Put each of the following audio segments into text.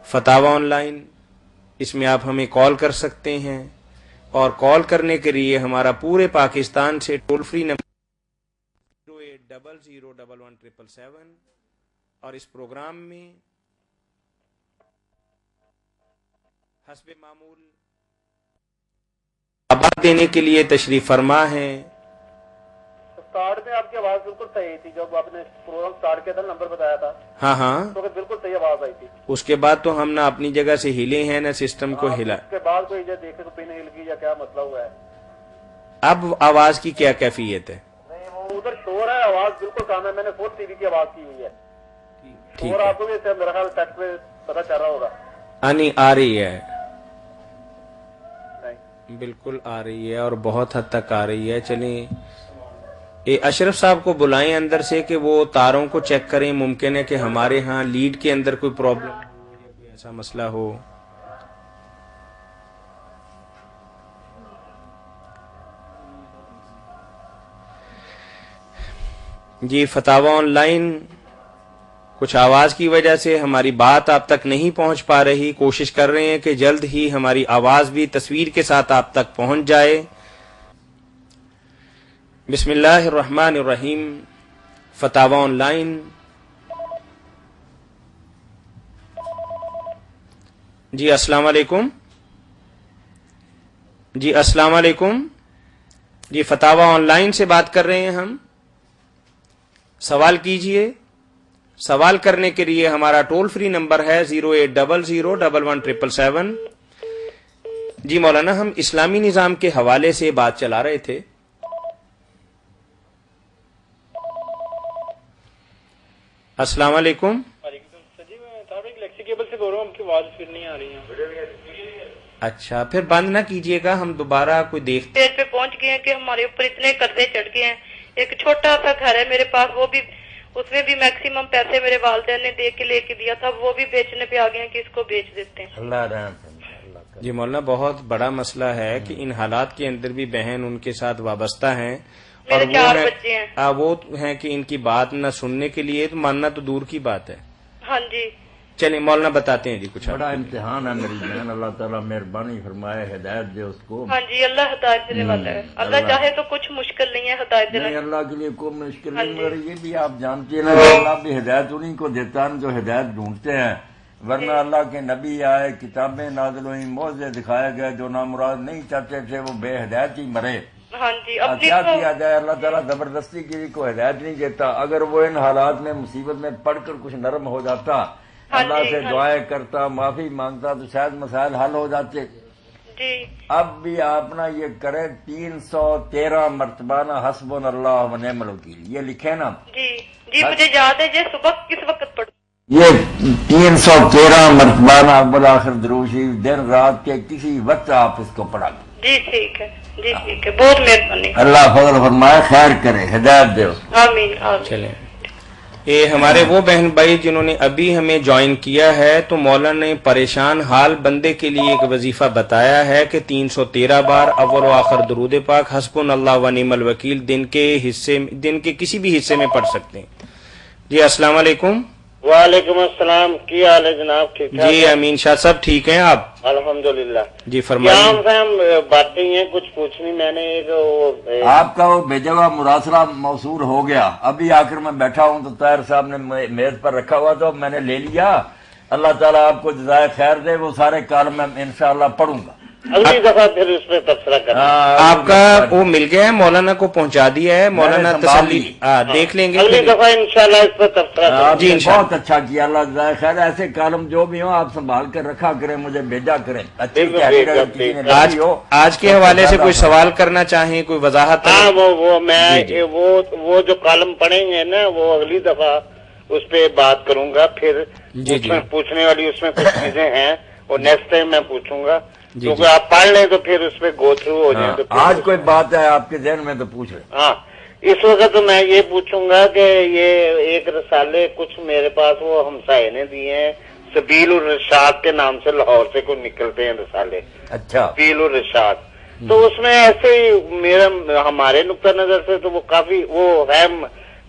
فتاوا on line, اس میں آپ ہمیں کال کر سکتے ہیں، اور کال کرنے کے لیے ہمارا پورے پاکستان سے ٹول فری نمبر 080011717 اور اس پروگرام میں حسب معمول آباد دینے کے لیے تشریف فرما ہے۔ اسٹارٹ میں آپ کی آواز بالکل صحیح تھی، جب آپ نے پروگرام اسٹارٹ کیا تھا نمبر بتایا تھا ہاں تو بالکل صحیح آواز آئی تھی۔ اس کے بعد تو ہم نہ اپنی جگہ سے ہلے ہیں نہ سسٹم کو ہلا۔ اس کے بعد کوئی دیکھے تو پن ہل گئی یا کیا مسئلہ ہوا ہے؟ اب آواز کی کیا کیفیت ہے؟ نہیں، وہ ادھر شور ہے، آواز بالکل کام ہے، میں نے فل ٹی وی کی آواز کی ہوئی ہے۔ ٹھیک اور آپ کو بھی میرا خیال ٹیکس پہ پتا چل رہا ہوگا۔ آ رہی ہے، بالکل آ رہی ہے اور بہت حد تک آ رہی ہے۔ چلیں اشرف صاحب کو بلائیں اندر سے کہ وہ تاروں کو چیک کریں، ممکن ہے کہ ہمارے ہاں لیڈ کے اندر کوئی پرابلم ہو یا کوئی ایسا مسئلہ ہو۔ جی فتاوا آن لائن کچھ آواز کی وجہ سے ہماری بات آپ تک نہیں پہنچ پا رہی، کوشش کر رہے ہیں کہ جلد ہی ہماری آواز بھی تصویر کے ساتھ آپ تک پہنچ جائے۔ بسم اللہ الرحمن الرحیم، فتاوا آن لائن۔ جی السلام علیکم۔ جی السلام علیکم۔ جی فتاوا آن لائن سے بات کر رہے ہیں ہم، سوال کیجئے۔ سوال کرنے کے لیے ہمارا ٹول فری نمبر ہے 080011717۔ جی مولانا، ہم اسلامی نظام کے حوالے سے بات چلا رہے تھے۔ السلام علیکم۔ جی میں الیکٹرک کیبل سے بول رہا ہوں، آپ کی آواز پھر نہیں آ رہی ہے۔ اچھا، پھر بند نہ کیجئے گا، ہم دوبارہ کوئی دیکھتے اسٹیج پہ پہنچ گئے ہیں کہ ہمارے اوپر اتنے قرضے چڑھ گئے ہیں۔ ایک چھوٹا سا گھر ہے میرے پاس، وہ بھی اس میں بھی میکسیمم پیسے میرے والدین نے دے کے لے کے دیا تھا، وہ بھی بیچنے پہ آ گئے ہیں کہ اس کو بیچ دیتے ہیں۔ اللہ رحم۔ جی مولانا، بہت بڑا مسئلہ ہے کہ ان حالات کے اندر بھی بہن ان کے ساتھ وابستہ ہیں، اور میرے 4 بچے ہیں۔ وہ ہیں کہ ان کی بات نہ سننے کے لیے تو ماننا تو دور کی بات ہے۔ ہاں جی چلیں مولانا بتاتے ہیں جی کچھ۔ بڑا امتحان ہے میری بہن، اللہ تعالیٰ مہربانی فرمائے، ہدایت دے اس کو۔ ہاں جی، اللہ ہدایت دینے والا ہے، اللہ چاہے تو کچھ مشکل نہیں ہے ہدایت دینا۔ نہیں، اللہ کے لیے کوئی مشکل نہیں، مگر یہ بھی آپ جانتے ہیں نا کہ اللہ بھی ہدایت انہیں کو دیتا ہے جو ہدایت ڈھونڈتے ہیں، ورنہ اللہ کے نبی آئے، کتابیں نازل ہوئیں، معجزے دکھائے گئے، جو نامراد نہیں چاہتے تھے وہ بے ہدایت ہی مرے۔ ہاں جی، کیا کیا جائے، اللہ تعالیٰ زبردستی کی کو ہدایت نہیں دیتا۔ اگر وہ ان حالات میں مصیبت میں پڑھ کر کچھ نرم ہو جاتا، اللہ سے دعائیں کرتا، معافی مانگتا، تو شاید مسائل حل ہو جاتے۔ جی اب بھی آپ نا یہ کرے 313 مرتبہ نا حسبنا اللہ و نعم الوکیل، یہ لکھے نا۔ جی جی مجھے یاد ہے، جی صبح کس وقت پڑھ؟ یہ 313 مرتبہ نا اول آخر درود شریف دن رات کے کسی وقت آپ اس کو پڑھا لیں۔ جی ٹھیک ہے، جی ٹھیک ہے، بہت مہربانی۔ اللہ فضل فرمائے، خیر کرے، ہدایت دے۔ آمین آمین۔ چلیں، یہ ہمارے وہ بہن بھائی جنہوں نے ابھی ہمیں جوائن کیا ہے، تو مولانا نے پریشان حال بندے کے لیے ایک وظیفہ بتایا ہے کہ 313 بار اول و آخر درود پاک حسبنا اللہ و نعم الوکیل دن کے کسی بھی حصے میں پڑھ سکتے ہیں۔ جی السلام علیکم۔ وعلیکم السلام، کی حال ہے جناب؟ ٹھیک ہے جی امین شاہ صاحب ٹھیک ہیں آپ؟ الحمدللہ۔ جی فرمائیے۔ کیا باتیں ہیں کچھ پوچھنی، میں نے آپ کا وہ بھیجا ہوا مراسلہ موصول ہو گیا، ابھی آخر میں بیٹھا ہوں تو طاہر صاحب نے میز پر رکھا ہوا تو میں نے لے لیا۔ اللہ تعالیٰ آپ کو جزائے خیر دے، وہ سارے کالم میں انشاءاللہ پڑھوں گا، اگلی دفعہ پھر اس پہ تبصرہ کرنا۔ آپ کا وہ مل گیا ہے، مولانا کو پہنچا دیا ہے، مولانا تسلی دیکھ لیں گے اگلی دفعہ انشاءاللہ اس پہ تبصرہ کرنا۔ جی بہت اچھا کیا، اللہ جزائے خیر۔ ایسے کالم جو بھی ہوں آپ سنبھال کر رکھا کریں، مجھے بھیجا کریں۔ آج کے حوالے سے کوئی سوال کرنا چاہیں، کوئی وضاحت؟ ہاں وہ جو کالم پڑھیں گے نا، وہ اگلی دفعہ اس پہ بات کروں گا۔ پھر پوچھنے والی اس میں کچھ چیزیں ہیں، وہ نیکسٹ ٹائم میں پوچھوں گا، کیونکہ آپ پڑھ لیں تو پھر اس پہ گو تھرو ہو جائیں۔ آج کوئی بات ہے آپ کے ذہن میں تو پوچھ لیں۔ ہاں، اس وقت میں یہ پوچھوں گا کہ یہ ایک رسالے کچھ میرے پاس وہ ہمسائے نے دیے ہیں، سبیل الرشاد کے نام سے، لاہور سے کوئی نکلتے ہیں رسالے۔ اچھا، سبیل الرشاد، تو اس میں ایسے ہی ہمارے نقطہ نظر سے تو وہ کافی وہ ہے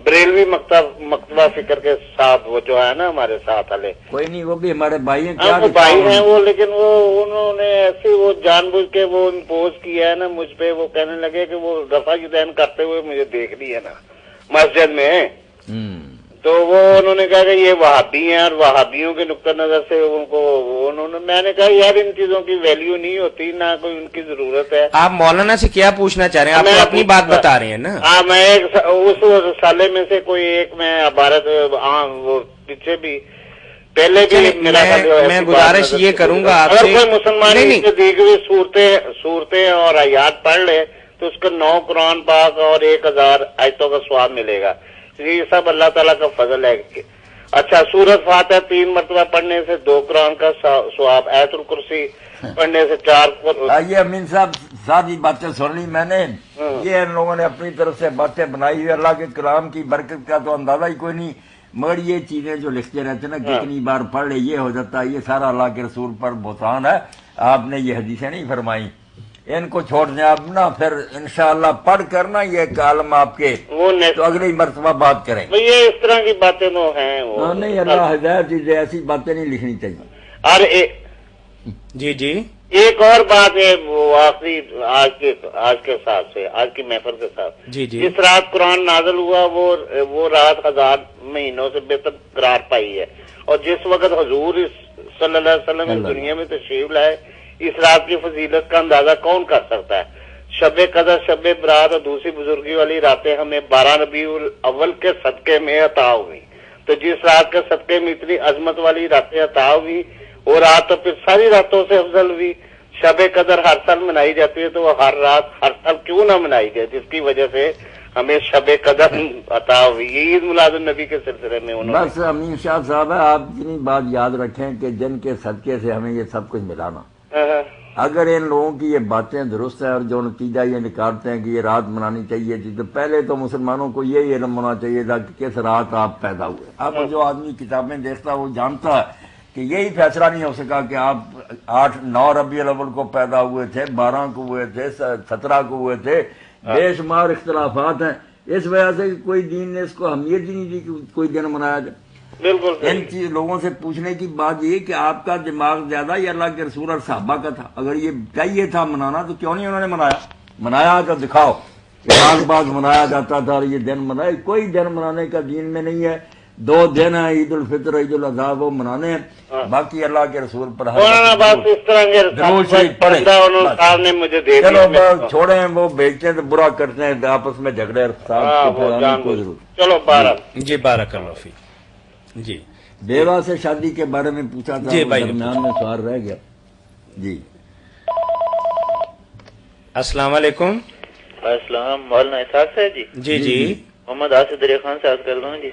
बरेलवी मकतबा फिक्र के साथ वो जो है ना हमारे साथ वाले, कोई नहीं, वो भी हमारे भाई हैं। हाँ वो भाई हैं वो, लेकिन वो उन्होंने ऐसे वो जानबूझ के वो इम्पोज किया है ना मुझ पे। वो कहने लगे कि वो रफा जुदैन करते हुए मुझे देख ली है ना मस्जिद में। तो वो उन्होंने कहा कि ये वहाबी हैं और वहाबियों के नुक्ता नजर से उनको उन्होंने, मैंने कहा यार इन चीजों की वैल्यू नहीं होती, ना कोई उनकी जरूरत है। आप मौलाना से क्या पूछना चाह रहे हैं? आप अपनी बात बता रहे हैं ना। हाँ, मैं एक उस साले में से कोई एक मैं भारत वो पीछे भी पहले भी मैं गुजारिश ये करूंगा आपसे, अगर कोई मुसलमान दी हुई सूरतें और आयात पढ़ ले तो उसको 9 कुरान पाक और 1000 आयतों का स्वाब मिलेगा। ये सब अल्लाह ताला का फजल है। अच्छा, सूरत फातिहा 3 मरतबा पढ़ने से 2 कुरान का स्वाब, आयतुल कुर्सी पढ़ने से 4। ये अमीन साहब सारी बातें सुन ली मैंने। ये इन लोगों ने अपनी तरफ से बातें बनाई हुई, अल्लाह के कलाम की बरकत का तो अंदाजा ही कोई नहीं। मगर ये चीजें जो लिखते रहते ना, कितनी बार पढ़ ले ये हो जाता है, ये सारा अल्लाह के रसूल पर बुहतान है। आपने ये हदीसें नहीं फरमाई, इनको छोड़ दें आप ना, फिर इंशाअल्लाह पढ़ करना ये कालम आपके वो तो अगली मरतबा बात करें। ये इस तरह की बातें तो हैं वो नहीं, अल्लाह हिदायत दीजिए, ऐसी बातें नहीं लिखनी चाहिए। और जी जी एक और बात है, वो आखिरी आज के साथ से, आज की महफिल के साथ, जी जी, जिस रात कुरान नाज़िल हुआ वो रात 1000 महीनों से बेहतर करार पाई है। और जिस वक्त हुजूर सल्लल्लाहु अलैहि वसल्लम इस दुनिया में तशरीफ लाए, इस रात की फजीलत का अंदाजा कौन कर सकता है। शब कदर, शब बरात और दूसरी बुजुर्गी वाली रातें हमें 12 रबीउल अव्वल के सदके में अता हुई। तो जिस रात के सदके में इतनी अजमत वाली रातें अता हुई, वो रात तो फिर सारी रातों से अफजल हुई। शब कदर हर साल मनाई जाती है, तो वो हर रात हर साल क्यों ना मनाई जाए, जिसकी वजह से हमें शब कदर अता हुई। ये ईद मिलादुन नबी के सिलसिले में उन्होंने बस अमीन शाह साहब है, आप इतनी बात याद रखें कि दिन के सदके से हमें ये सब कुछ मिलाना। अगर इन लोगों की ये बातें दुरुस्त है और जो नतीजा ये निकालते हैं कि ये रात मनानी चाहिए थी, तो पहले तो मुसलमानों को यही इल्म होना चाहिए था कि किस रात आप पैदा हुए। अब जो आदमी किताबें देखता है वो जानता है कि यही फैसला नहीं हो सका कि आप 8-9 रबीउल अव्वल को पैदा हुए थे, 12 को हुए थे, 17 को हुए थे। बेशुमार इख्तलाफात हैं, इस वजह से कोई दीन ने इसको अहमियत ही नहीं दी कि कोई दिन मनाया जाए। बिल्कुल इन चीज लोगों से पूछने की बात ये कि आपका दिमाग ज्यादा या अल्लाह के रसूल और साहबा का था। अगर ये चाहिए था मनाना तो क्यों नहीं उन्होंने मनाया तो दिखाओ। बाग मनाया जाता था और ये दिन मनाए, कोई दिन मनाने का दीन में नहीं है। 2 दिन है, ईद उल फितर, ईद उल अज़हा, वो मनाने हैं। बाकी अल्लाह के रसूल पर इस तरह ने मुझे दे चलो छोड़े, वो बेचते हैं तो बुरा करते हैं, आपस में झगड़े। चलो 12 जी, बारकल्लाह फीक। जी, बेवा से शादी के बारे में पूछा था, जी भाई, दरमियान में सवाल रह गया। जी, अस्सलाम वालेकुम। अस्सलाम, मौलाना इसाक साहब जी। जी जी, मोहम्मद आसिफ दरिया खान से बात कर रहा हूँ जी।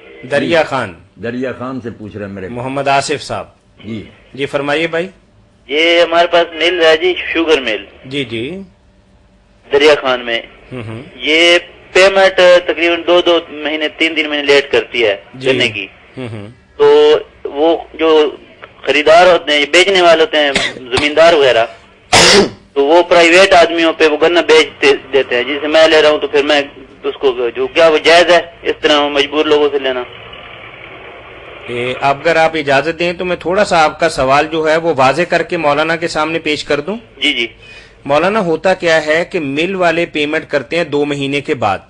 दरिया खान से पूछ रहे हैं मेरे मोहम्मद आसिफ साहब। जी जी, फरमाइए भाई। ये हमारे पास मिल है जी, शुगर मिल। जी जी, दरिया खान में। ये पेमेंट तकरीबन 2 महीने 3 महीने लेट करती है देने की। तो वो जो खरीदार होते हैं, बेचने वाले होते हैं, जमींदार वगैरह, तो वो प्राइवेट आदमियों पे वो गन्ना बेच देते हैं। जिसे मैं ले रहा हूँ तो फिर मैं उसको, जो क्या वो जायज है इस तरह मजबूर लोगों से लेना? अगर आप इजाजत दें तो मैं थोड़ा सा आपका सवाल जो है वो वाजे करके मौलाना के सामने पेश कर दूं। जी जी। मौलाना, होता क्या है कि मिल वाले पेमेंट करते हैं 2 महीने के बाद,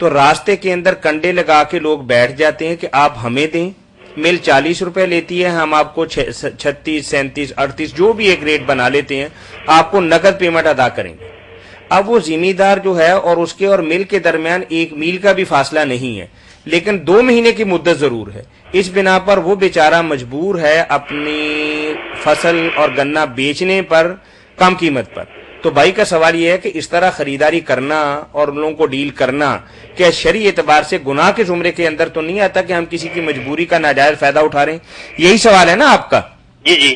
तो रास्ते के अंदर कंडे लगा के लोग बैठ जाते हैं कि आप हमें दें। मिल 40 रुपए लेती है, हम आपको 36, 37, 38 जो भी एक रेट बना लेते हैं, आपको नकद पेमेंट अदा करेंगे। अब वो जिम्मेदार जो है और उसके और मिल के दरमियान 1 मील का भी फासला नहीं है, लेकिन 2 महीने की मुद्दत जरूर है। इस बिना पर वो बेचारा मजबूर है अपनी फसल और गन्ना बेचने पर कम कीमत पर। तो भाई का सवाल यह है कि इस तरह खरीदारी करना और उन लोगों को डील करना क्या शरई एतबार से गुनाह के जुमरे के अंदर तो नहीं आता कि हम किसी की मजबूरी का नाजायज फायदा उठा रहे हैं? यही सवाल है ना आपका? जी जी।